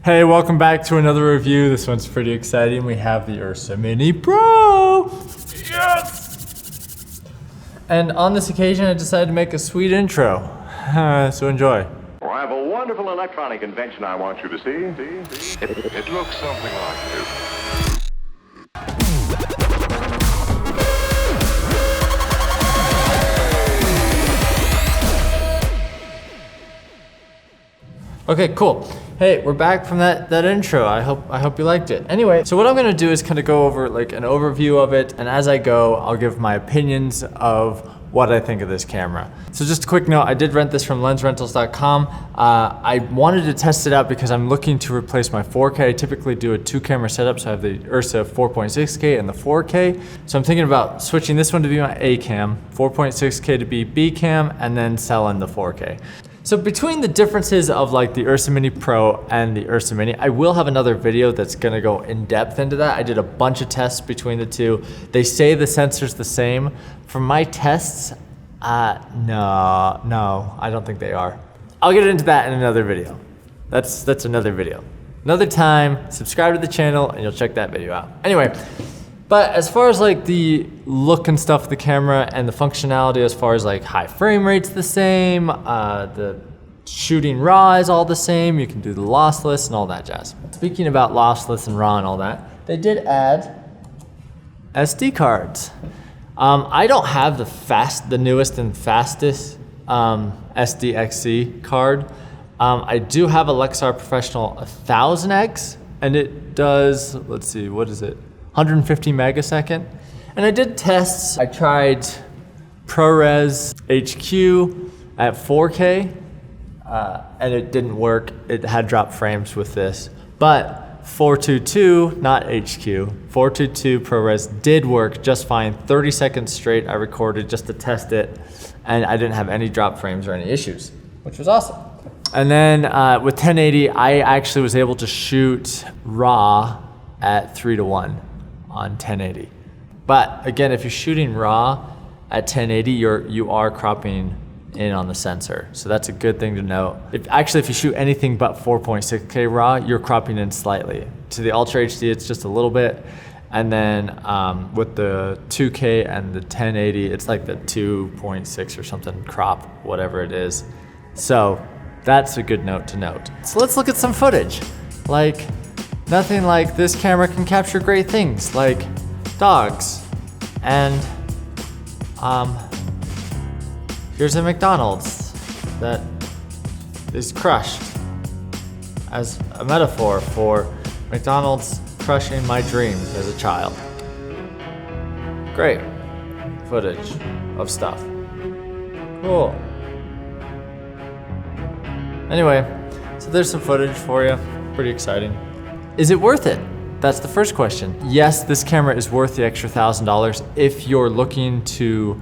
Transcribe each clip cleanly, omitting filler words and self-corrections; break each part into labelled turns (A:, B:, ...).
A: Hey, welcome back to another review. This one's pretty exciting. We have the URSA Mini Pro. Yes! And on this occasion, I decided to make a sweet intro. So enjoy.
B: Well, I have a wonderful electronic invention I want you to see. It looks something like this.
A: Okay, cool. Hey, we're back from that intro. I hope you liked it. Anyway, so what I'm gonna do is kind of go over like an overview of it, and as I go, I'll give my opinions of what I think of this camera. So just a quick note, I did rent this from lensrentals.com. I wanted to test it out because I'm looking to replace my 4K. I typically do a 2-camera setup, so I have the URSA 4.6K and the 4K. So I'm thinking about switching this one to be my A cam, 4.6K to be B cam, and then selling the 4K. So between the differences of like the URSA Mini Pro and the URSA Mini, I will have another video that's gonna go in depth into that. I did a bunch of tests between the two. They say the sensor's the same. From my tests, no, I don't think they are. I'll get into that in another video. That's another video. Another time, subscribe to the channel and you'll check that video out. Anyway, but as far as like the look and stuff of the camera and the functionality, as far as like high frame rate's the same, the shooting RAW is all the same, you can do the lossless and all that jazz. Speaking about lossless and RAW and all that, they did add SD cards. I don't have the newest and fastest SDXC card. I do have a Lexar Professional 1000X and it does, let's see, what is it? 150 megasecond. And I did tests. I tried ProRes HQ at 4K and it didn't work. It had drop frames with this. But 422, not HQ, 422 ProRes did work just fine. 30 seconds straight I recorded just to test it and I didn't have any drop frames or any issues, which was awesome. And then with 1080, I actually was able to shoot RAW at 3:1. on 1080. But again, if you're shooting RAW at 1080, you are cropping in on the sensor. So that's a good thing to note. If you shoot anything but 4.6K RAW, you're cropping in slightly. To the Ultra HD, it's just a little bit. And then with the 2K and the 1080, it's like the 2.6 or something crop, whatever it is. So that's a good note to note. So let's look at some footage. Like, nothing like this camera can capture great things like dogs and here's a McDonald's that is crushed as a metaphor for McDonald's crushing my dreams as a child. Great footage of stuff. Cool. Anyway, so there's some footage for you. Pretty exciting. Is it worth it? That's the first question. Yes, this camera is worth the extra $1,000 if you're looking to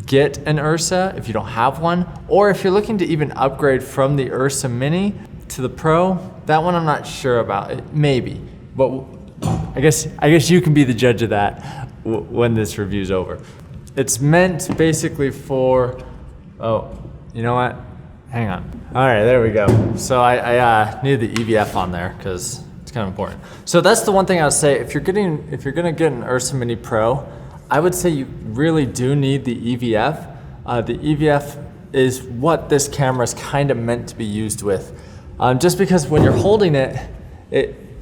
A: get an URSA, if you don't have one, or if you're looking to even upgrade from the URSA Mini to the Pro. That one I'm not sure about, maybe. But I guess you can be the judge of that when this review's over. It's meant basically for, oh, you know what? Hang on. All right, there we go. So I need the EVF on there because kind of important. So that's the one thing I would say, if you're gonna get an URSA Mini Pro, I would say you really do need the EVF. The EVF is what this camera is kind of meant to be used with. Just because when you're holding it,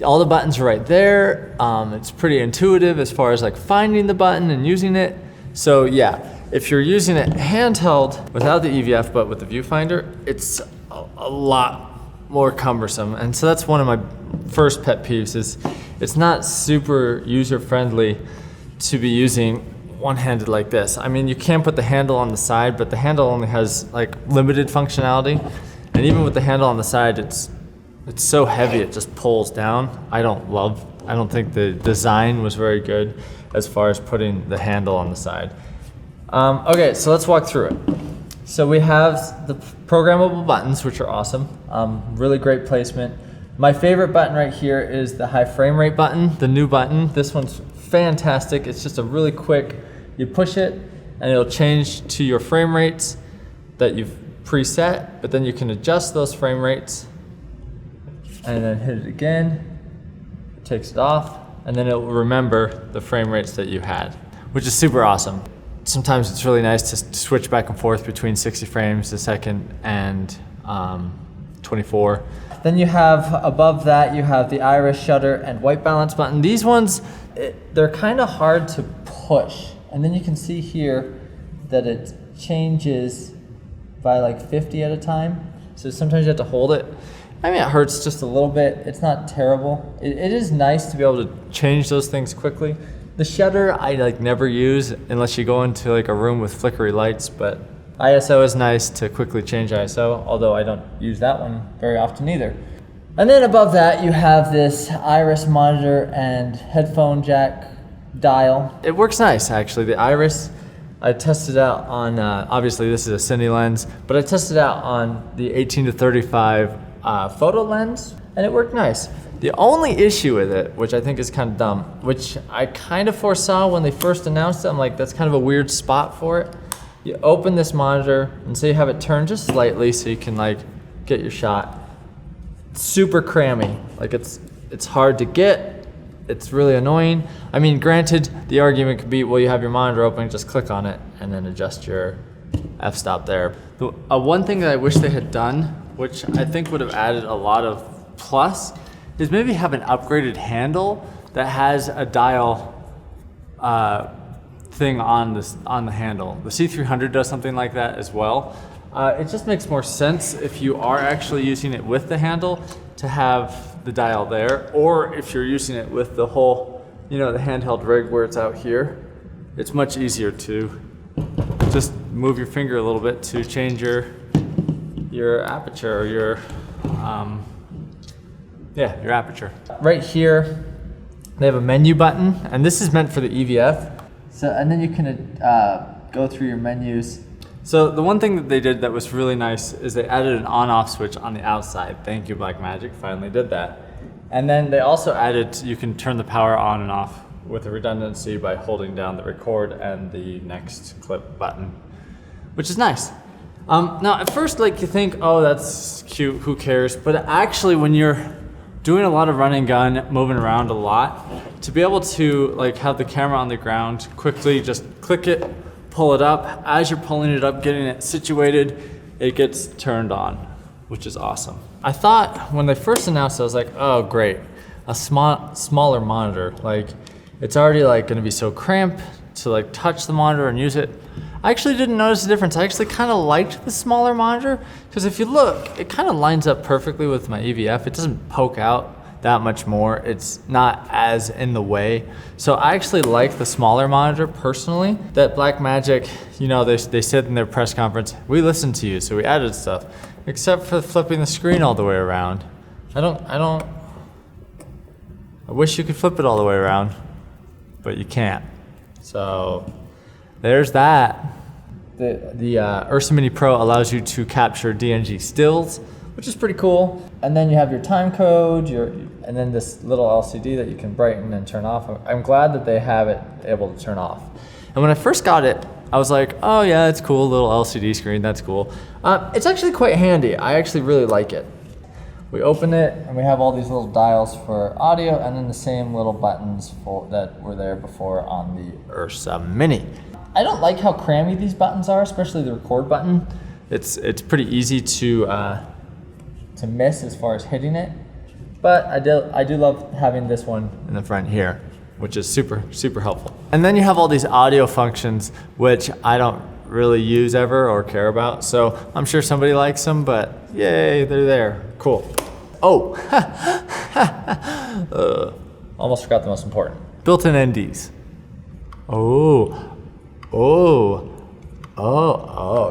A: all the buttons are right there. It's pretty intuitive as far as like finding the button and using it. So yeah, if you're using it handheld without the EVF but with the viewfinder, it's a lot more cumbersome. And so that's one of my first pet peeves is it's not super user-friendly to be using one-handed like this. I mean, you can put the handle on the side, but the handle only has like limited functionality. And even with the handle on the side, it's so heavy, it just pulls down. I don't think the design was very good as far as putting the handle on the side. Okay, so let's walk through it. So we have the programmable buttons, which are awesome. Really great placement. My favorite button right here is the high frame rate button, the new button. This one's fantastic. It's just a really quick, you push it and it'll change to your frame rates that you've preset, but then you can adjust those frame rates and then hit it again, it takes it off, and then it will remember the frame rates that you had, which is super awesome. Sometimes it's really nice to switch back and forth between 60 frames a second and 24. Then you have, above that, you have the iris, shutter, and white balance button. These ones, they're kind of hard to push. And then you can see here that it changes by like 50 at a time. So sometimes you have to hold it. I mean, it hurts just a little bit. It's not terrible. It is nice to be able to change those things quickly. The shutter I like never use unless you go into like a room with flickery lights, but ISO is nice to quickly change ISO, although I don't use that one very often either. And then above that you have this iris monitor and headphone jack dial. It works nice actually. The iris, I tested out on, obviously this is a cine lens, but I tested out on the 18 to 35 photo lens, and it worked nice. The only issue with it, which I think is kind of dumb, which I kind of foresaw when they first announced it, I'm like, that's kind of a weird spot for it. You open this monitor, and so you have it turned just slightly so you can like get your shot. It's super crammy, like it's hard to get, it's really annoying. I mean, granted, the argument could be, well, you have your monitor open, just click on it, and then adjust your f-stop there. The one thing that I wish they had done, which I think would have added a lot of plus, is maybe have an upgraded handle that has a dial thing on the handle. The C300 does something like that as well. It just makes more sense if you are actually using it with the handle to have the dial there, or if you're using it with the whole, the handheld rig where it's out here. It's much easier to just move your finger a little bit to change your aperture or your aperture. Right here, they have a menu button, and this is meant for the EVF. So, and then you can go through your menus. So the one thing that they did that was really nice is they added an on-off switch on the outside. Thank you, Blackmagic, finally did that. And then they also added, you can turn the power on and off with a redundancy by holding down the record and the next clip button, which is nice. Now, at first, you think, oh, that's cute, who cares? But actually, when you're doing a lot of run and gun, moving around a lot, to be able to have the camera on the ground, quickly just click it, pull it up. As you're pulling it up, getting it situated, it gets turned on, which is awesome. I thought when they first announced it, I was like, oh, great, a smaller monitor. It's already gonna be so cramped to touch the monitor and use it. I actually didn't notice the difference. I actually kind of liked the smaller monitor, because if you look, it kind of lines up perfectly with my EVF. It doesn't poke out that much more. It's not as in the way. So I actually like the smaller monitor personally. That Blackmagic, they said in their press conference, we listened to you, so we added stuff, except for flipping the screen all the way around. I wish you could flip it all the way around, but you can't. So there's that. The URSA Mini Pro allows you to capture DNG stills, which is pretty cool. And then you have your time code, and then this little LCD that you can brighten and turn off. I'm glad that they have it able to turn off. And when I first got it, I was like, oh yeah, it's cool, little LCD screen, that's cool. It's actually quite handy. I actually really like it. We open it, and we have all these little dials for audio, and then the same little buttons that were there before on the URSA Mini. I don't like how crammy these buttons are, especially the record button. It's pretty easy to miss as far as hitting it, but I do love having this one in the front here, which is super, super helpful. And then you have all these audio functions, which I don't really use ever or care about, so I'm sure somebody likes them, but yay, they're there. Cool. Oh, almost forgot the most important. Built-in NDs. Oh,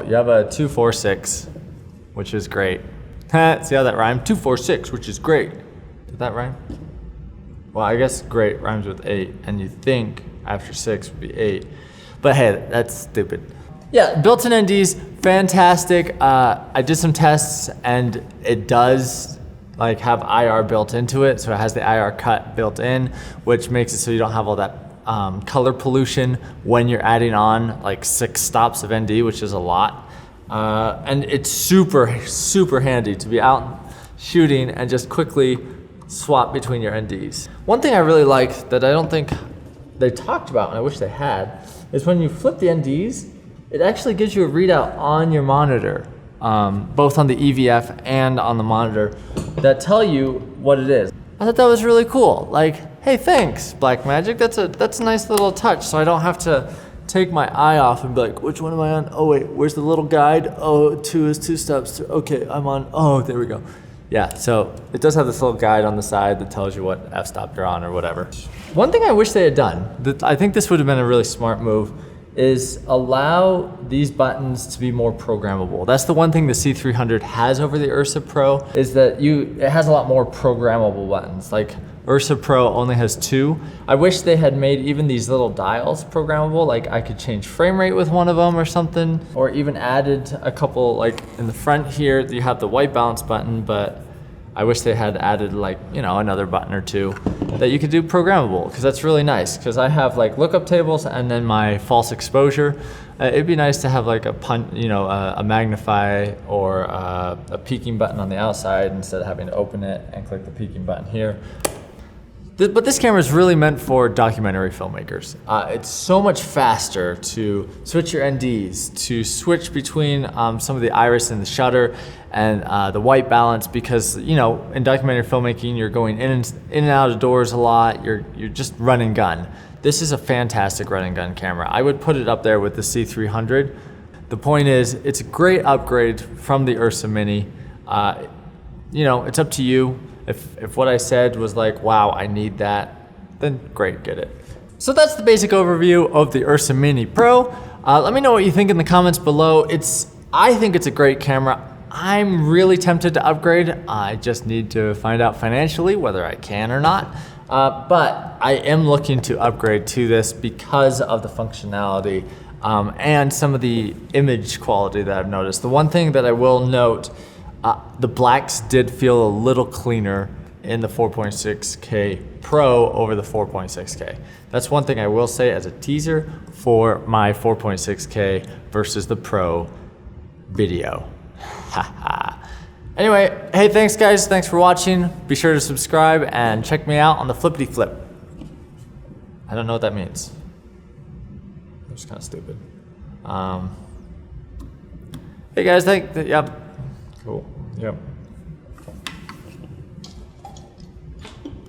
A: you have a 246, which is great. See how that rhymed? 246, which is great. Did that rhyme? Well, I guess great rhymes with 8, and you think after 6 would be 8. But hey, that's stupid. Yeah, built-in NDs, fantastic. I did some tests, and it does have IR built into it, so it has the IR cut built in, which makes it so you don't have all that color pollution when you're adding on 6 stops of ND, which is a lot. And it's super, super handy to be out shooting and just quickly swap between your NDs. One thing I really like that I don't think they talked about, and I wish they had, is when you flip the NDs, it actually gives you a readout on your monitor, both on the EVF and on the monitor, that tell you what it is. I thought that was really cool. Like, hey, thanks, Blackmagic. That's a nice little touch, so I don't have to take my eye off and be like, which one am I on? Oh wait, where's the little guide? Oh, 2 is 2 steps. Okay, I'm on, oh, there we go. Yeah, so it does have this little guide on the side that tells you what f-stop you're on or whatever. One thing I wish they had done, that I think this would have been a really smart move, is allow these buttons to be more programmable. That's the one thing the C300 has over the URSA Pro, is that it has a lot more programmable buttons. Like URSA Pro only has 2. I wish they had made even these little dials programmable, like I could change frame rate with one of them or something, or even added a couple, like in the front here, you have the white balance button, but I wish they had added like, you know, another button or 2 that you could do programmable, because that's really nice, because I have like lookup tables and then my false exposure. It'd be nice to have like a magnify or a peaking button on the outside instead of having to open it and click the peaking button here. But this camera is really meant for documentary filmmakers. It's so much faster to switch your NDs, to switch between some of the iris and the shutter and the white balance, because, you know, in documentary filmmaking, you're going in and out of doors a lot. You're just run and gun. This is a fantastic run and gun camera. I would put it up there with the C300. The point is, it's a great upgrade from the URSA Mini. You know, it's up to you. If what I said was like, wow, I need that, then great, get it. So that's the basic overview of the URSA Mini Pro. Let me know what you think in the comments below. I think it's a great camera. I'm really tempted to upgrade. I just need to find out financially whether I can or not. But I am looking to upgrade to this because of the functionality and some of the image quality that I've noticed. The one thing that I will note, the blacks did feel a little cleaner in the 4.6K Pro over the 4.6K. That's one thing I will say as a teaser for my 4.6K versus the Pro video. Anyway, hey, thanks guys, thanks for watching. Be sure to subscribe and check me out on the flippity flip. I don't know what that means. It's kind of stupid. Hey guys, yep. Cool. Yep.